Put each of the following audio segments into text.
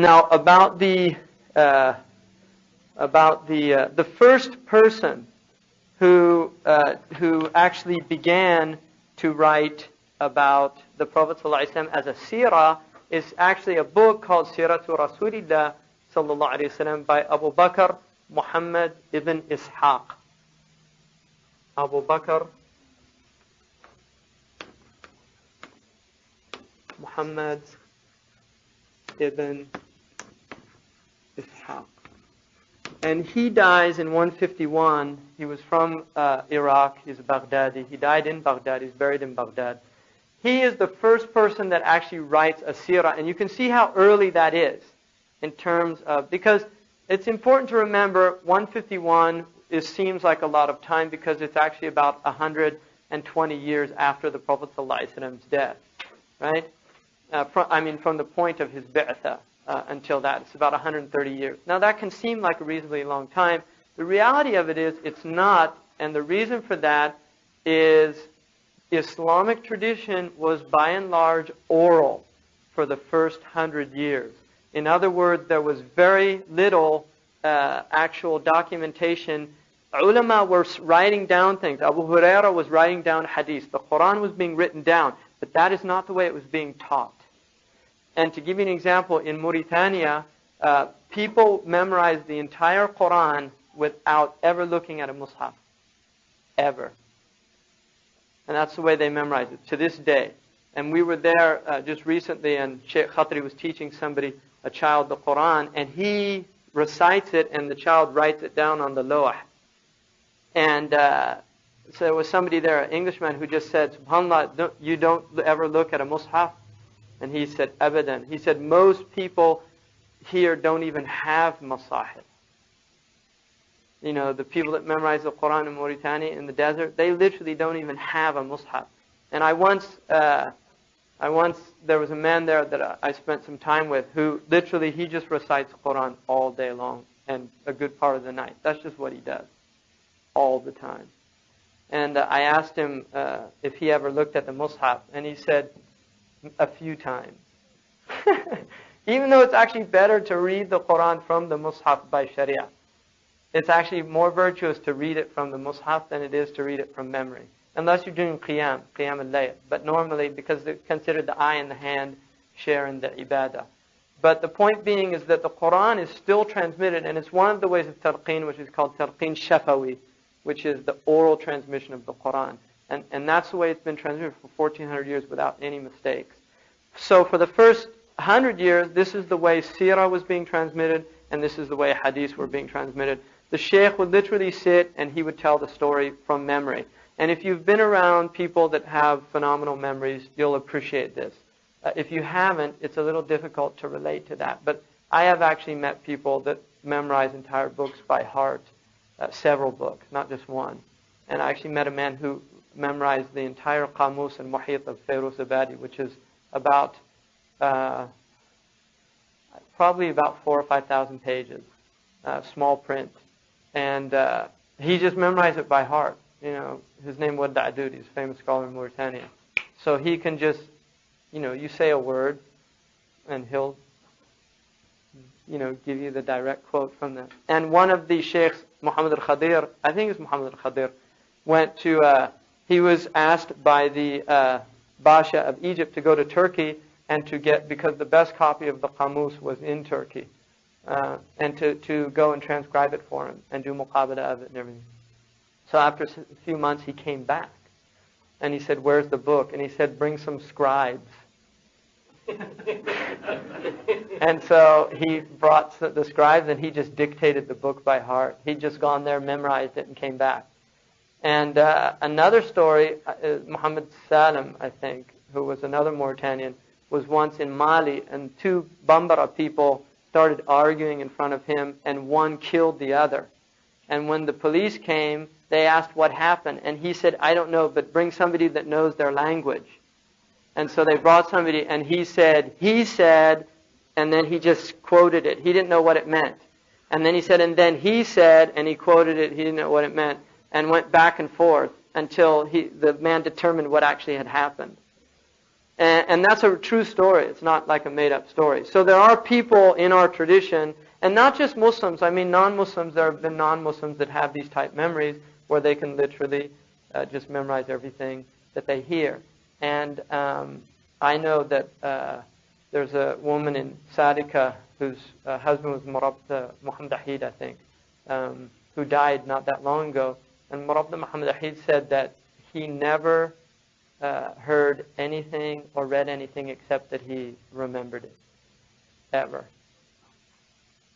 Now, about the first person who actually began to write about the Prophet ﷺ as a seerah is actually a book called Siratu Rasulillah sallallahu alaihi wasallam by Abu Bakr Muhammad ibn Ishaq. Abu Bakr Muhammad ibn Ishaq. And he dies in 151. He was from Iraq. He's a Baghdadi. He died in Baghdad. He's buried in Baghdad. He is the first person that actually writes a seerah. And you can see how early that is in terms of, because it's important to remember 151 seems like a lot of time because it's actually about 120 years after the Prophet ﷺ's death, right? From the point of his bi'tha until that. It's about 130 years. Now that can seem like a reasonably long time. The reality of it is it's not, and the reason for that is Islamic tradition was by and large oral for the first 100 years. In other words, there was very little actual documentation. Ulama were writing down things. Abu Huraira was writing down hadith. The Quran was being written down, but that is not the way it was being taught. And to give you an example, in Mauritania, people memorized the entire Quran without ever looking at a mushaf. Ever. And that's the way they memorized it, to this day. And we were there just recently, and Sheikh Khatri was teaching a child, the Quran, and he recites it, and the child writes it down on the lawh. And so there was somebody there, an Englishman, who just said, SubhanAllah, you don't ever look at a mushaf? And he said, Abadan. He said, most people here don't even have masahib. You know, the people that memorize the Quran in Mauritania, in the desert, they literally don't even have a mushaf. And there was a man there that I spent some time with who literally, he just recites Quran all day long and a good part of the night. That's just what he does. All the time. And I asked him if he ever looked at the mushaf, and he said, a few times. Even though it's actually better to read the Quran from the mushaf by Sharia. It's actually more virtuous to read it from the mushaf than it is to read it from memory. Unless you're doing qiyam al-layl. But normally, because they're considered the eye and the hand share in the ibadah. But the point being is that the Quran is still transmitted, and it's one of the ways of talqeen, which is called talqeen shafawi, which is the oral transmission of the Quran. And that's the way it's been transmitted for 1400 years without any mistakes. So for the first 100 years, this is the way seerah was being transmitted, and this is the way hadiths were being transmitted. The sheikh would literally sit and he would tell the story from memory. And if you've been around people that have phenomenal memories, you'll appreciate this. If you haven't, it's a little difficult to relate to that. But I have actually met people that memorize entire books by heart, several books, not just one. And I actually met a man who memorized the entire Qamus and Muhit of Fairuz Abadi, which is about probably about 4,000 or 5,000 pages, small print, and he just memorized it by heart. You know, his name was Da'dud. He's a famous scholar in Mauritania. So he can just, you know, you say a word, and he'll, you know, give you the direct quote from that. And one of the sheikhs, Muhammad al-Khadir, I think it's Muhammad al-Khadir, went to. He was asked by the Basha of Egypt to go to Turkey and to get, because the best copy of the Qamus was in Turkey, and to go and transcribe it for him and do muqabala of it and everything. So after a few months he came back and he said, where's the book? And he said, bring some scribes. And so he brought the scribes and he just dictated the book by heart. He'd just gone there, memorized it, and came back. And another story, Muhammad Salim, I think, who was another Mauritanian, was once in Mali, and two Bambara people started arguing in front of him, and one killed the other. And when the police came, they asked what happened, and he said, I don't know, but bring somebody that knows their language. And so they brought somebody, and he said, and then he just quoted it. He didn't know what it meant. And then he said, and then he said, and he quoted it, he didn't know what it meant. And went back and forth until the man determined what actually had happened. And that's a true story. It's not like a made-up story. So there are people in our tradition, and not just Muslims. I mean, non-Muslims. There have been non-Muslims that have these type memories where they can literally just memorize everything that they hear. And I know that there's a woman in Sadika whose husband was Muhammad Ahid, I think, who died not that long ago. And Muhammad Ahid said that he never heard anything or read anything except that he remembered it, ever.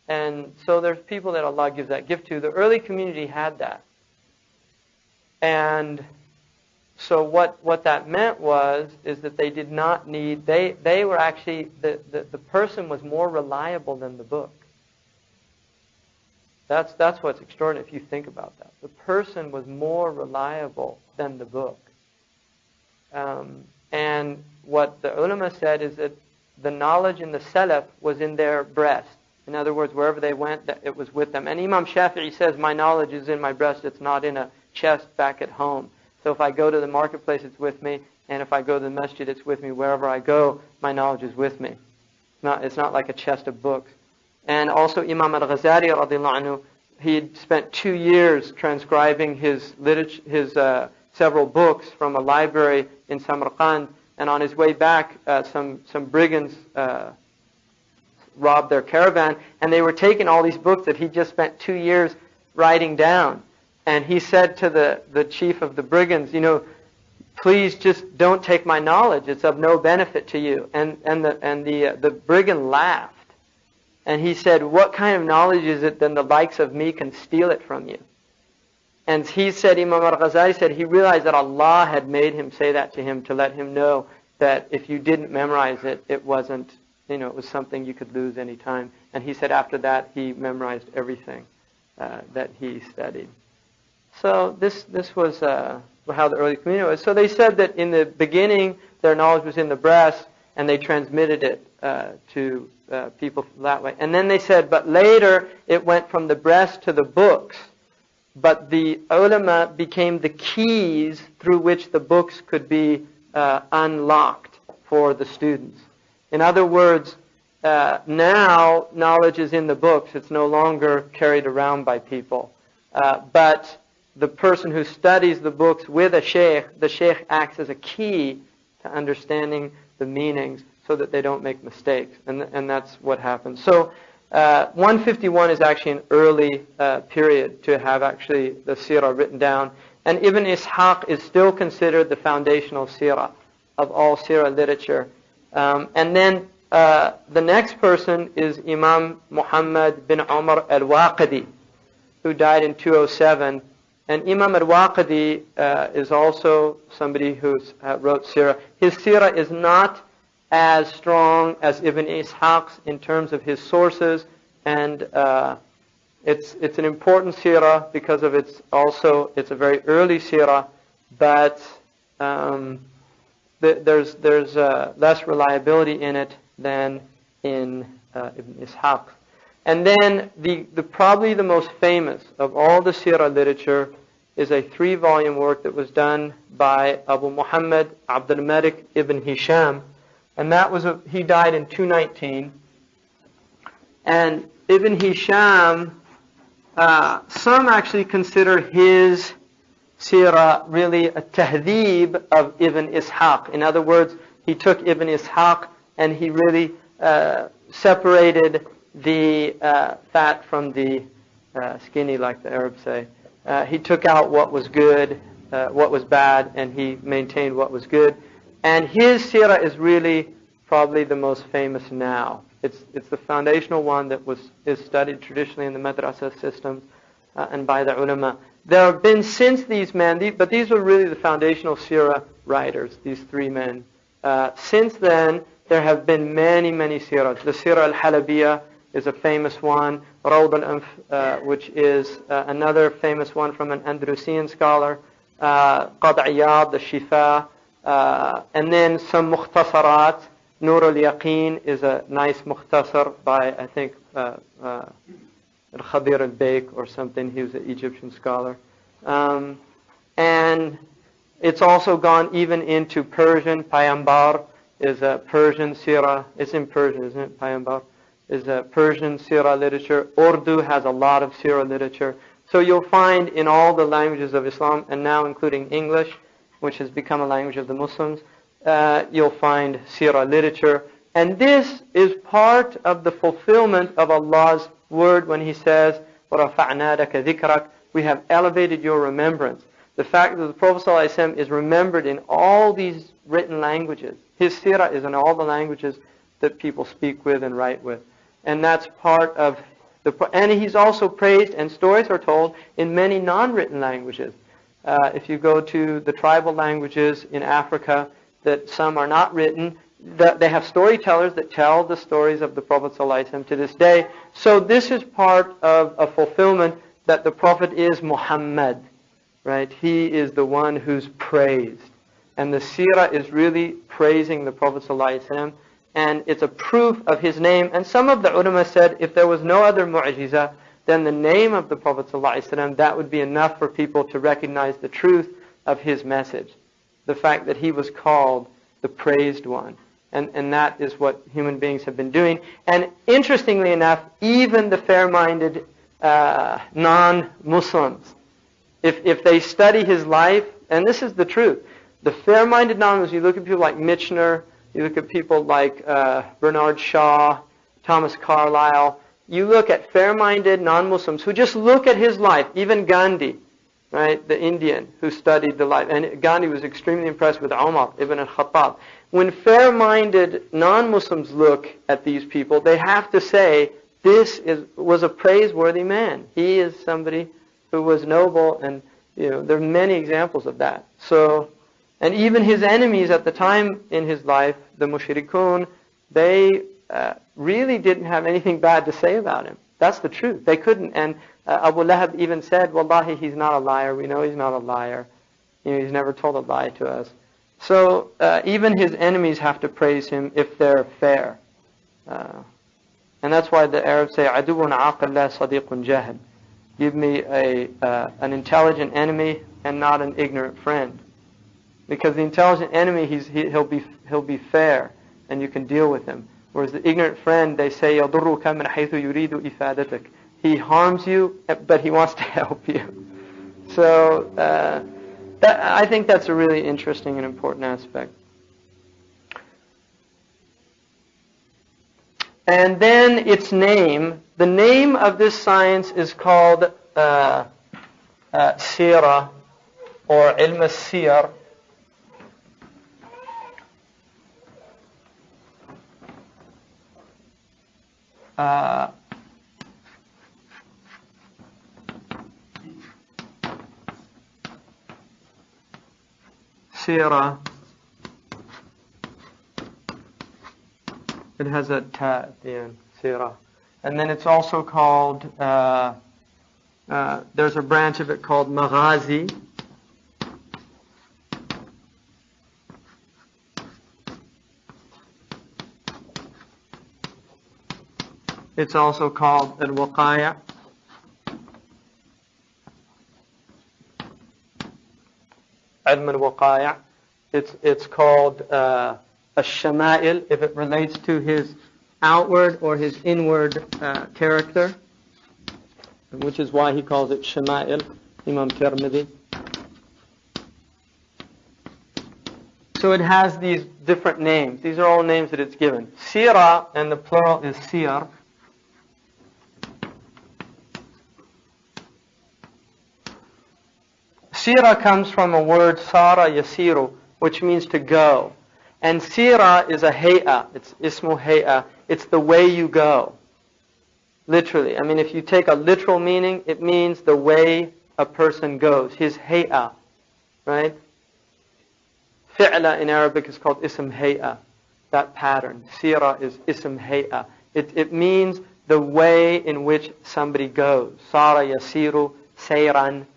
And so there's people that Allah gives that gift to. The early community had that. And so what that meant is that they did not need, they were actually, the person was more reliable than the book. That's what's extraordinary if you think about that. The person was more reliable than the book. And what the ulama said is that the knowledge in the Salaf was in their breast. In other words, wherever they went, it was with them. And Imam Shafi'i says, my knowledge is in my breast, it's not in a chest back at home. So if I go to the marketplace, it's with me. And if I go to the masjid, it's with me. Wherever I go, my knowledge is with me. It's not like a chest of books. And also Imam al-Ghazali, radiallahu anhu, he spent 2 years transcribing his several books from a library in Samarkand. And on his way back, some brigands robbed their caravan. And they were taking all these books that he just spent 2 years writing down. And he said to the chief of the brigands, please just don't take my knowledge. It's of no benefit to you. And the brigand laughed. And he said, what kind of knowledge is it that the likes of me can steal it from you? And he said, Imam al-Ghazali said, he realized that Allah had made him say that to him to let him know that if you didn't memorize it, it wasn't, it was something you could lose any time. And he said after that, he memorized everything that he studied. So this was how the early community was. So they said that in the beginning, their knowledge was in the breast, and they transmitted it to people that way. And then they said, but later it went from the breast to the books. But the ulama became the keys through which the books could be unlocked for the students. In other words, now knowledge is in the books. It's no longer carried around by people. But the person who studies the books with a sheikh, the sheikh acts as a key to understanding the meanings so that they don't make mistakes. And that's what happens. So 151 is actually an early period to have actually the seerah written down. And Ibn Ishaq is still considered the foundational seerah of all seerah literature. And then the next person is Imam Muhammad bin Umar al-Waqidi, who died in 207. And Imam al-Waqidi is also somebody who wrote seerah. His seerah is not as strong as Ibn Ishaq's in terms of his sources, and it's an important seerah because of it's a very early seerah, but there's less reliability in it than in Ibn Ishaq. And then probably the most famous of all the seerah literature is a 3-volume work that was done by Abu Muhammad Abdul Malik ibn Hisham. And he died in 219. And Ibn Hisham, some actually consider his seerah really a tahdhib of Ibn Ishaq. In other words, he took Ibn Ishaq and he really separated the fat from the skinny, like the Arabs say. He took out what was good, what was bad, and he maintained what was good. And his seerah is really probably the most famous now. It's the foundational one that is studied traditionally in the madrasa systems and by the ulama. There have been since these men, but these were really the foundational seerah writers, these 3 men. Since then, there have been many, many seerahs. The Seerah al-Halabiyah is a famous one. Rawd al-Anf, which is another famous one from an Andalusian scholar. Qad Iyad, the Shifa. And then some mukhtasarat. Nur al-Yaqeen is a nice mukhtasar by, I think, Al-Khadir al-Baik or something. He was an Egyptian scholar. And it's also gone even into Persian. Payambar is Persian Sirah. It's in Persian, isn't it, Payambar? Is Persian Sirah literature. Urdu has a lot of Sirah literature. So you'll find in all the languages of Islam, and now including English, which has become a language of the Muslims, you'll find Sirah literature. And this is part of the fulfillment of Allah's word when He says, وَرَفَعْنَا لَكَ ذِكْرَكَ, we have elevated your remembrance. The fact that the Prophet ﷺ is remembered in all these written languages. His Sirah is in all the languages that people speak with and write with. And that's part of and he's also praised, and stories are told in many non-written languages. If you go to the tribal languages in Africa, that some are not written, they have storytellers that tell the stories of the Prophet ﷺ to this day. So this is part of a fulfillment that the Prophet is Muhammad, right? He is the one who's praised. And the Sirah is really praising the Prophet ﷺ, and it's a proof of his name. And some of the ulama said if there was no other mu'jiza than the name of the Prophet ﷺ, that would be enough for people to recognize the truth of his message. The fact that he was called the praised one. And that is what human beings have been doing. And interestingly enough, even the fair-minded non-Muslims, if they study his life, and this is the truth, the fair-minded non-Muslims, you look at people like Michener, you look at people like Bernard Shaw, Thomas Carlyle, you look at fair-minded non-Muslims who just look at his life, even Gandhi, right, the Indian who studied the life. And Gandhi was extremely impressed with Umar ibn al-Khattab. When fair-minded non-Muslims look at these people, they have to say, this was a praiseworthy man. He is somebody who was noble, and there are many examples of that. So, and even his enemies at the time in his life, the mushrikun, they really didn't have anything bad to say about him. That's the truth. They couldn't. And Abu Lahab even said, Wallahi, he's not a liar. We know he's not a liar. He's never told a lie to us. So even his enemies have to praise him if they're fair. And that's why the Arabs say, عَدُوٌ عَاقِلْ لَا صَدِيقٌ جَاهِلٌ. Give me an intelligent enemy and not an ignorant friend. Because the intelligent enemy, he'll be fair, and you can deal with him. Whereas the ignorant friend, they say, يَضُرُّكَ مِنْ حَيْثُ يُرِيدُ إِفَادَتَكَ. He harms you, but he wants to help you. So I think that's a really interesting and important aspect. And then its name, the name of this science is called Sirah, or Ilm al-Siyar. Sirah. It has a ta at the end, Sirah. And then it's also called, there's a branch of it called Maghazi. It's also called Al-Waqaya'. Ilm al-Waqaya'. It's called Ash-Shama'il, if it relates to his outward or his inward character, which is why he calls it Shama'il, Imam Tirmidhi. So it has these different names. These are all names that it's given. Sirah, and the plural is Siyar. Sirah comes from a word, Sara Yasiru, which means to go. And Sirah is a hay'ah. It's ismu hay'ah. It's the way you go. Literally. I mean, if you take a literal meaning, it means the way a person goes. His hay'ah. Right? Fi'la in Arabic is called ism hay'ah. That pattern. Sirah is ism hay'ah. It means the way in which somebody goes. Sara yasiru sayran.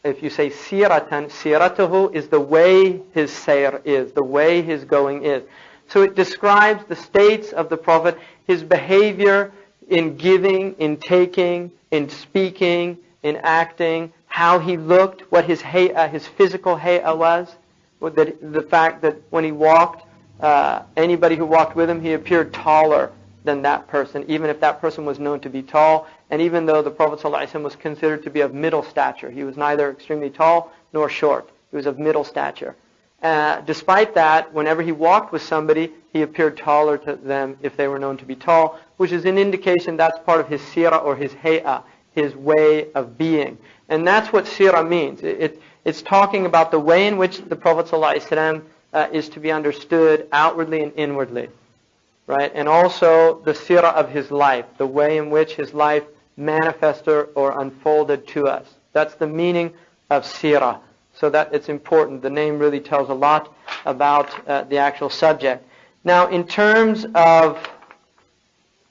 If you say siratan, siratuhu is the way his sayr is, the way his going is. So it describes the states of the Prophet, his behavior in giving, in taking, in speaking, in acting, how he looked, what his hay'ah, his physical hay'ah was, the fact that when he walked, anybody who walked with him, he appeared taller than that person, even if that person was known to be tall. And even though the Prophet ﷺ was considered to be of middle stature, he was neither extremely tall nor short. He was of middle stature. Despite that, whenever he walked with somebody, he appeared taller to them if they were known to be tall, which is an indication that's part of his sirah or his hay'ah, his way of being. And that's what sirah means. It's talking about the way in which the Prophet ﷺ is to be understood outwardly and inwardly, right? And also the sirah of his life, the way in which his life manifested or unfolded to us. That's the meaning of sirah. So that it's important. The name really tells a lot about the actual subject. Now, in terms of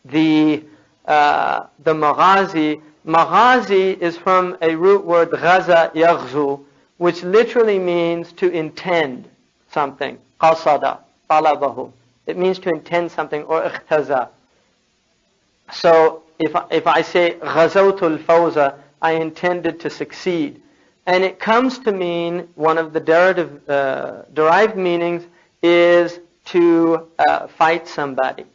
the maghazi, maghazi is from a root word ghaza yaghzu, which literally means to intend something. Qasada, talabahu. It means to intend something, or ikhtaza. So if I say ghazawtul fawza, I intended to succeed. And it comes to mean, one of the derived meanings is to fight somebody,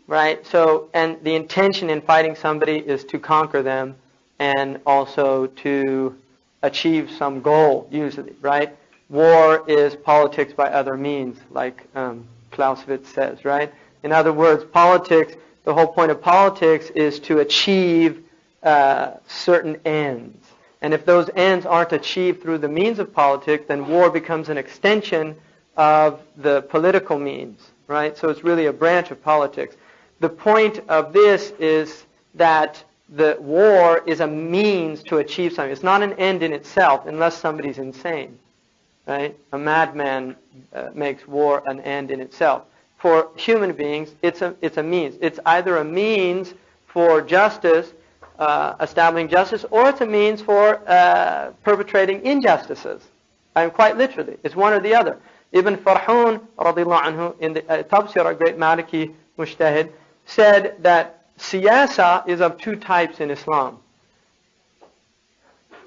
right? So, and the intention in fighting somebody is to conquer them and also to achieve some goal, usually, right? War is politics by other means, like Clausewitz says, right? In other words, politics, the whole point of politics is to achieve certain ends. And if those ends aren't achieved through the means of politics, then war becomes an extension of the political means, right? So it's really a branch of politics. The point of this is that the war is a means to achieve something. It's not an end in itself, unless somebody's insane, right? A madman makes war an end in itself. For human beings, it's a means. It's either a means for justice, establishing justice, or it's a means for perpetrating injustices. Quite literally, it's one or the other. Ibn Farhun, radiallahu anhu, in the Tafsir, a great Maliki mujtahid, said that siyasa is of two types in Islam.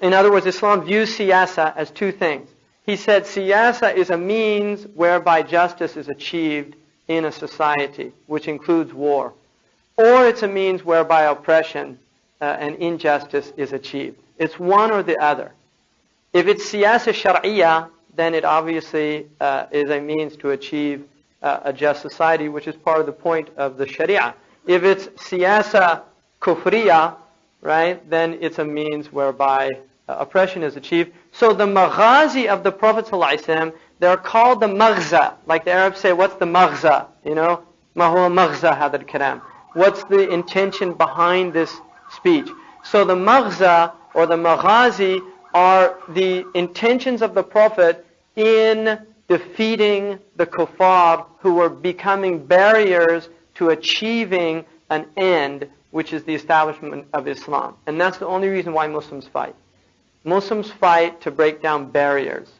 In other words, Islam views siyasa as two things. He said siyasa is a means whereby justice is achieved in a society, which includes war. Or it's a means whereby oppression and injustice is achieved. It's one or the other. If it's siyasa shar'iyya, then it obviously is a means to achieve a just society, which is part of the point of the sharia. If it's siyasa kufriya, right, then it's a means whereby oppression is achieved. So the maghazi of the Prophet ﷺ, they're called the maghza. Like the Arabs say, what's the maghza? You know, ma huwa maghza hadha al-kalam. What's the intention behind this speech? So the maghza or the maghazi are the intentions of the Prophet in defeating the kuffar who were becoming barriers to achieving an end, which is the establishment of Islam. And that's the only reason why Muslims fight. Muslims fight to break down barriers,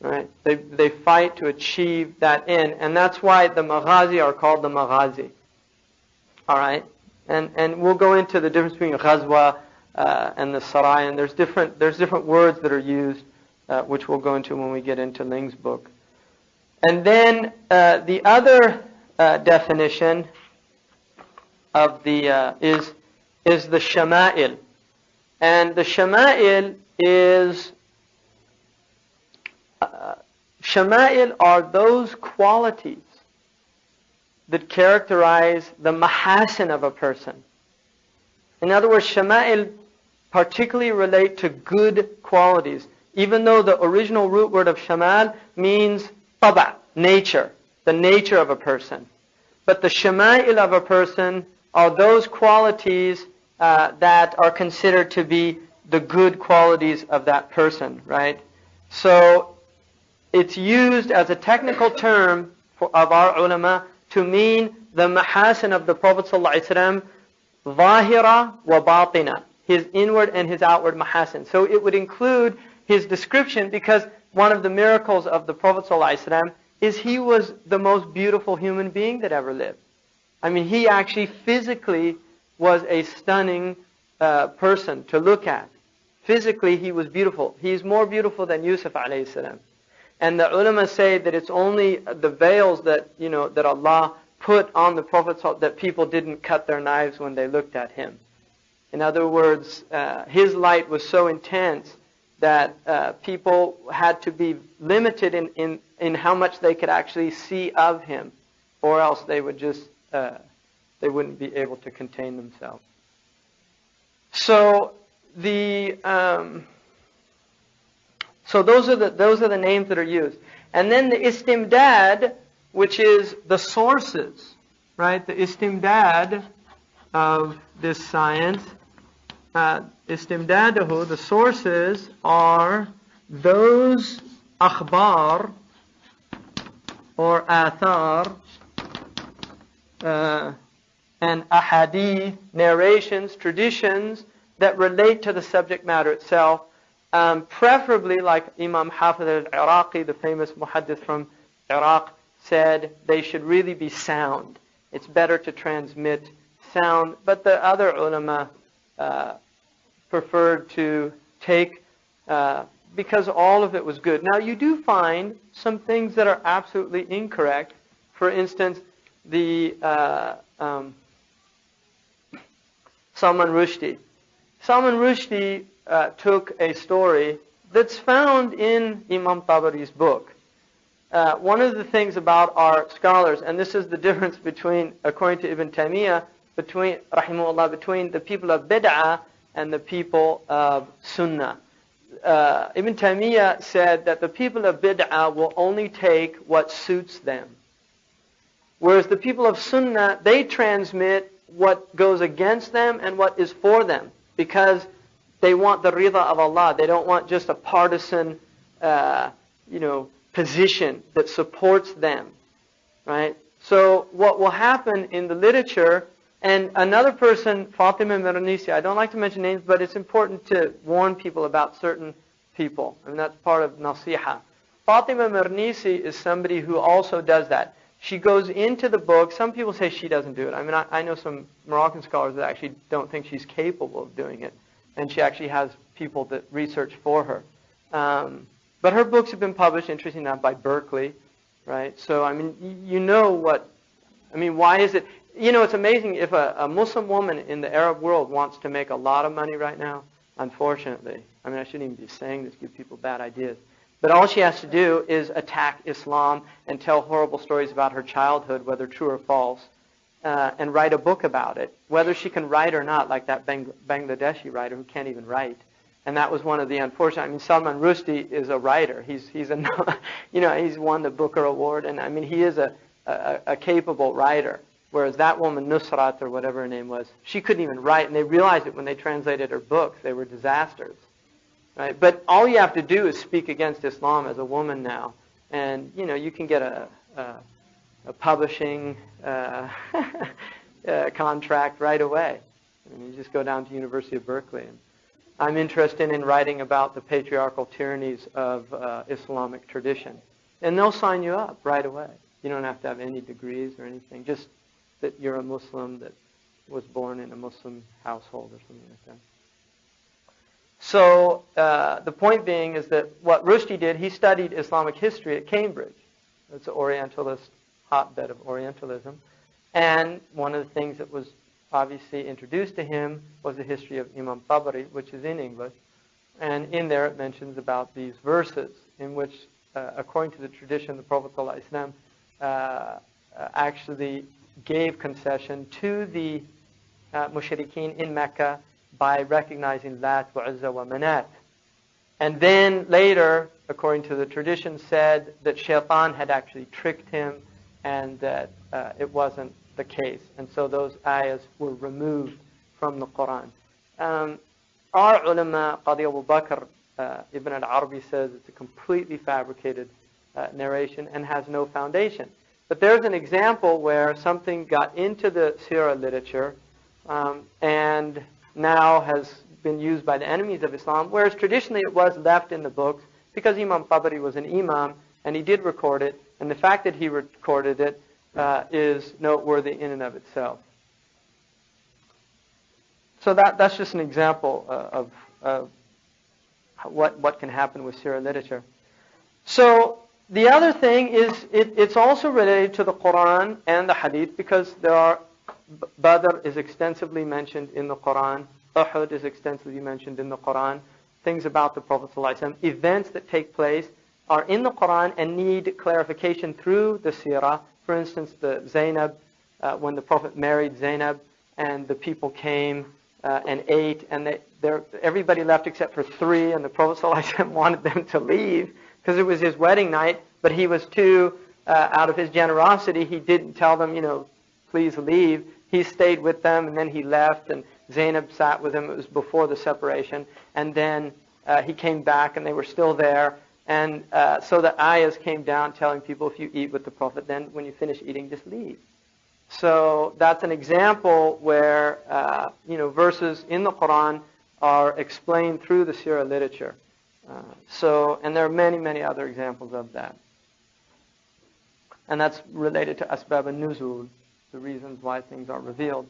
right? They fight to achieve that end, and that's why the maghazi are called the maghazi. All right, and we'll go into the difference between ghazwa and the sarai, and there's different words that are used, which we'll go into when we get into Ling's book. And then the other definition of the is the shama'il, and the shama'il is shama'il are those qualities that characterize the mahasin of a person. In other words, shama'il particularly relate to good qualities, even though the original root word of shamal means taba, nature, the nature of a person. But the shama'il of a person are those qualities that are considered to be the good qualities of that person, right? So it's used as a technical term of our ulama to mean the mahasin of the Prophet ﷺ, zahira wa batina, his inward and his outward mahasin. So it would include his description, because one of the miracles of the Prophet ﷺ is he was the most beautiful human being that ever lived. I mean, he actually physically was a stunning person to look at. Physically, he was beautiful. He's more beautiful than Yusuf alayhi salam. And the ulama say that it's only the veils that, that Allah put on the Prophet that people didn't cut their knives when they looked at him. In other words, his light was so intense that people had to be limited in how much they could actually see of him, or else they would just they wouldn't be able to contain themselves. So so those are the names that are used, and then the istimdad, which is the sources, right? The istimdad of this science. Istimdadahu, the sources are those akhbar or athar and ahadith, narrations, traditions that relate to the subject matter itself, preferably like Imam Hafiz al-Iraqi, the famous muhaddith from Iraq, said they should really be sound. It's better to transmit sound, but the other ulama preferred to take, because all of it was good. Now you do find some things that are absolutely incorrect. For instance, the Salman Rushdie. Salman Rushdie took a story that's found in Imam Tabari's book. One of the things about our scholars, and this is the difference between, according to Ibn Taymiyyah, rahimahullah, between the people of bid'ah and the people of sunnah. Ibn Taymiyyah said that the people of bid'ah will only take what suits them. Whereas the people of sunnah, they transmit what goes against them and what is for them, because they want the rida of Allah. They don't want just a partisan, position that supports them, right? So what will happen in the literature, and another person, Fatima Mirnisi, I don't like to mention names, but it's important to warn people about certain people, and that's part of nasiha. Fatima Mirnisi is somebody who also does that. She goes into the book. Some people say she doesn't do it. I mean, I know some Moroccan scholars that actually don't think she's capable of doing it, and she actually has people that research for her. But her books have been published, interestingly enough, by Berkeley, right? So, I mean, why is it? It's amazing if a Muslim woman in the Arab world wants to make a lot of money right now, unfortunately. I mean, I shouldn't even be saying this, give people bad ideas. But all she has to do is attack Islam and tell horrible stories about her childhood, whether true or false, and write a book about it, whether she can write or not, like that Bangladeshi writer who can't even write. And that was one of the unfortunate. I mean, Salman Rushdie is a writer. He's won the Booker Award, and I mean, he is a capable writer. Whereas that woman, Nusrat, or whatever her name was, she couldn't even write, and they realized it when they translated her books. They were disasters. Right? But all you have to do is speak against Islam as a woman now, and you can get a publishing contract right away. I mean, you just go down to University of Berkeley. And I'm interested in writing about the patriarchal tyrannies of Islamic tradition, and they'll sign you up right away. You don't have to have any degrees or anything, just that you're a Muslim that was born in a Muslim household or something like that. So the point being is that what Rushdie did, he studied Islamic history at Cambridge. It's an Orientalist hotbed of Orientalism. And one of the things that was obviously introduced to him was the history of Imam Tabari, which is in English. And in there it mentions about these verses in which, according to the tradition, the Prophet ﷺ actually gave concession to the mushrikeen in Mecca by recognizing Lat wa Uzza wa Manat. And then later, according to the tradition, said that Shaitan had actually tricked him and that it wasn't the case. And so those ayahs were removed from the Quran. Our ulama, Qadi Abu Bakr, Ibn al-Arabi says it's a completely fabricated narration and has no foundation. But there's an example where something got into the seerah literature and now has been used by the enemies of Islam, whereas traditionally it was left in the books because Imam Tabari was an imam and he did record it, and the fact that he recorded it is noteworthy in and of itself. So that's just an example of what can happen with seerah literature. So The other thing is it's also related to the Quran and the Hadith, because Badr is extensively mentioned in the Quran. Uhud is extensively mentioned in the Quran. Things about the Prophet ﷺ, events that take place are in the Quran and need clarification through the seerah. For instance, the Zainab, when the Prophet married Zainab and the people came and ate, and everybody left except for 3, and the Prophet ﷺ wanted them to leave because it was his wedding night, but he was too, out of his generosity, he didn't tell them, please leave. He stayed with them, and then he left, and Zainab sat with him. It was before the separation. And then he came back, and they were still there. And so the ayahs came down telling people, if you eat with the Prophet, then when you finish eating, just leave. So that's an example where, verses in the Quran are explained through the seerah literature. And there are many, many other examples of that. And that's related to asbab al-nuzul, the reasons why things are revealed.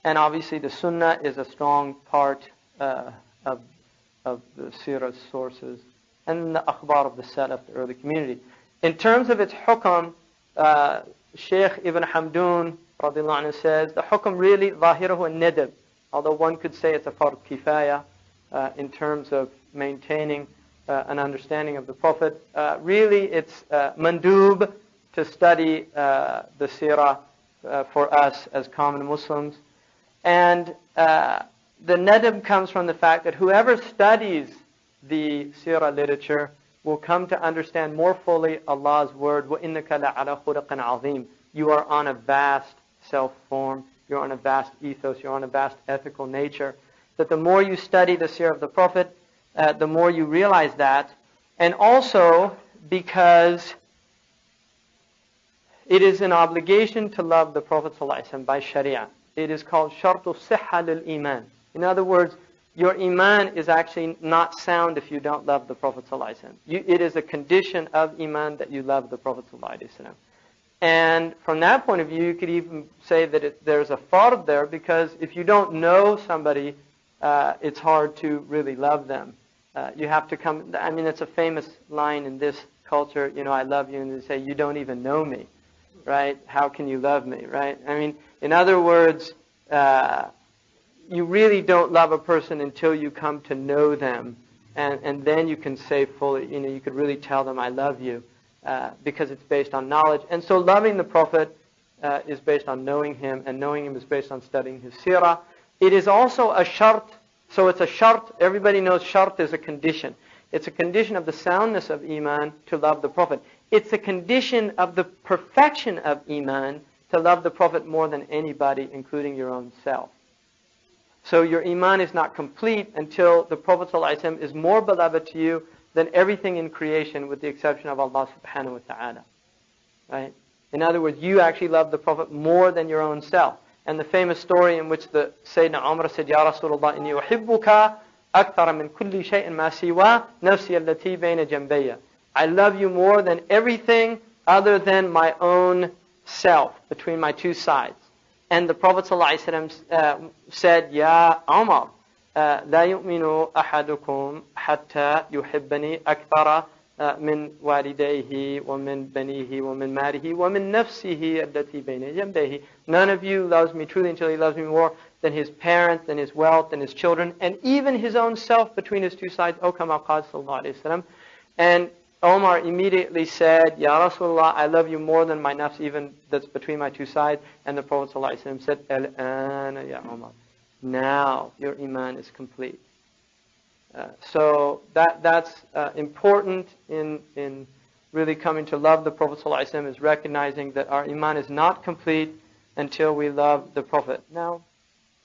And obviously the sunnah is a strong part of the seerah sources, and the akhbar of the salaf, the early community. In terms of its hukam, Shaykh Ibn Hamdoun radiallahu anhu says, the hukam really, ظاهره الندب, although one could say it's a fard kifaya in terms of maintaining an understanding of the Prophet. Really, it's mandub to study the seerah for us as common Muslims. And the nadab comes from the fact that whoever studies the seerah literature will come to understand more fully Allah's word, وَإِنَّكَ لَعَلَى خُلَقٍ عَظِيمٍ. You are on a vast self-form, you're on a vast ethos, you're on a vast ethical nature. That the more you study the seerah of the Prophet, the more you realize that. And also because it is an obligation to love the Prophet ﷺ by Sharia. It is called shartu sihha lil iman. In other words, your iman is actually not sound if you don't love the Prophet ﷺ. It is a condition of iman that you love the Prophet ﷺ. And from that point of view, you could even say that there's a fard there, because if you don't know somebody, it's hard to really love them. You have to come, it's a famous line in this culture, I love you, and they say, you don't even know me, right? How can you love me, right? In other words, you really don't love a person until you come to know them, and then you can say fully, you could really tell them, I love you, because it's based on knowledge. And so loving the Prophet is based on knowing him, and knowing him is based on studying his seerah. It is also a shart. So it's a shart. Everybody knows shart is a condition. It's a condition of the soundness of iman to love the Prophet. It's a condition of the perfection of iman to love the Prophet more than anybody, including your own self. So your iman is not complete until the Prophet ﷺ is more beloved to you than everything in creation, with the exception of Allah subhanahu wa ta'ala. Right? In other words, you actually love the Prophet more than your own self. And the famous story in which the Sayyidina Umar said, Ya Rasulullah, inni uhibbuka akthara min kulli shay'in ma siwa nafsi allati bayna jambayya. I love you more than everything other than my own self, between my two sides. And the Prophet ﷺ said, Ya Umar, لا يؤمن أحدكم حتى يحبني أكثر من والديه ومن بنيه ومن ماله ومن نفسه التي بين جنبيه. None of you loves me truly until he loves me more than his parents, than his wealth, than his children, and even his own self between his two sides. O kama qala sallallahu alayhi wa sallam. And Omar immediately said, Ya Rasulullah, I love you more than my nafs, even that's between my two sides. And the Prophet sallallahu alayhi wa sallam said, Al-ana ya Omar. Now your iman is complete. So that's important in really coming to love the Prophet ﷺ, is recognizing that our iman is not complete until we love the Prophet. Now,